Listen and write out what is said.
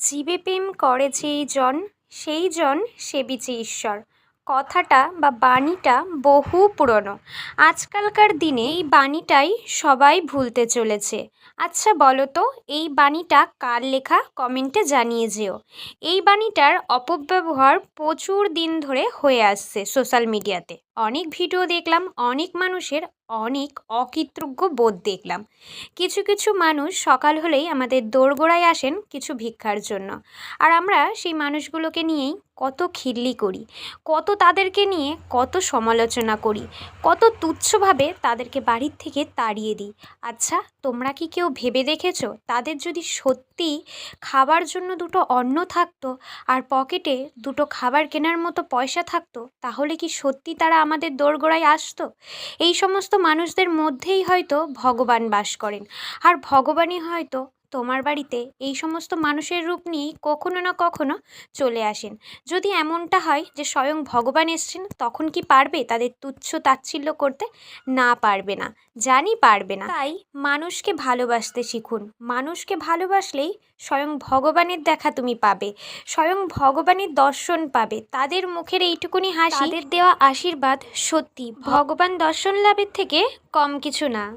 জীবে প্রেম করে যেই জন সেই জন সেবিছে ঈশ্বর। কথাটা বা বাণীটা বহু পুরনো। আজকালকার দিনে এই বাণীটাই সবাই ভুলতে চলেছে। আচ্ছা বলো তো, এই বাণীটা কার লেখা? কমেন্টে জানিয়ে যেও। এই বাণীটার অপব্যবহার প্রচুর দিন ধরে হয়ে আসছে সোশ্যাল মিডিয়াতে। অনেক ভিডিও দেখলাম, অনেক মানুষের অনেক অকৃতজ্ঞ বোধ দেখলাম। কিছু কিছু মানুষ সকাল হলেই আমাদের দোরগোড়ায় আসেন কিছু ভিক্ষার জন্য, আর আমরা সেই মানুষগুলোকে নিয়েই কত খিল্লি করি, কত তাদেরকে নিয়ে কত সমালোচনা করি, কত তুচ্ছভাবে তাদেরকে বাড়ির থেকে তাড়িয়ে দিই। আচ্ছা, তোমরা কি কেউ ভেবে দেখেছো, তাদের যদি সত্যি খাবার জন্য দুটো অন্ন থাকতো আর পকেটে দুটো খাবার কেনার মতো পয়সা থাকতো, তাহলে কি সত্যি তারা আমাদের দোরগোড়ায় আসতো? এই সমস্ত মানুষদের মধ্যেই হয়তো ভগবান বাস করেন, আর ভগবানই হয়তো তোমার বাড়িতে এই সমস্ত মানুষের রূপ নিয়েই কখনো না কখনো চলে আসেন। যদি এমনটা হয় যে স্বয়ং ভগবান এসছেন, তখন কি পারবে তাদের তুচ্ছ তাচ্ছিল্য করতে? না, পারবে না, জানি পারবে না। তাই মানুষকে ভালোবাসতে শিখুন। মানুষকে ভালোবাসলেই স্বয়ং ভগবানের দেখা তুমি পাবে, স্বয়ং ভগবানের দর্শন পাবে। তাদের মুখের এইটুকুনি হাসি, তাদের দেওয়া আশীর্বাদ সত্যি ভগবান দর্শন লাভের থেকে কম কিছু না।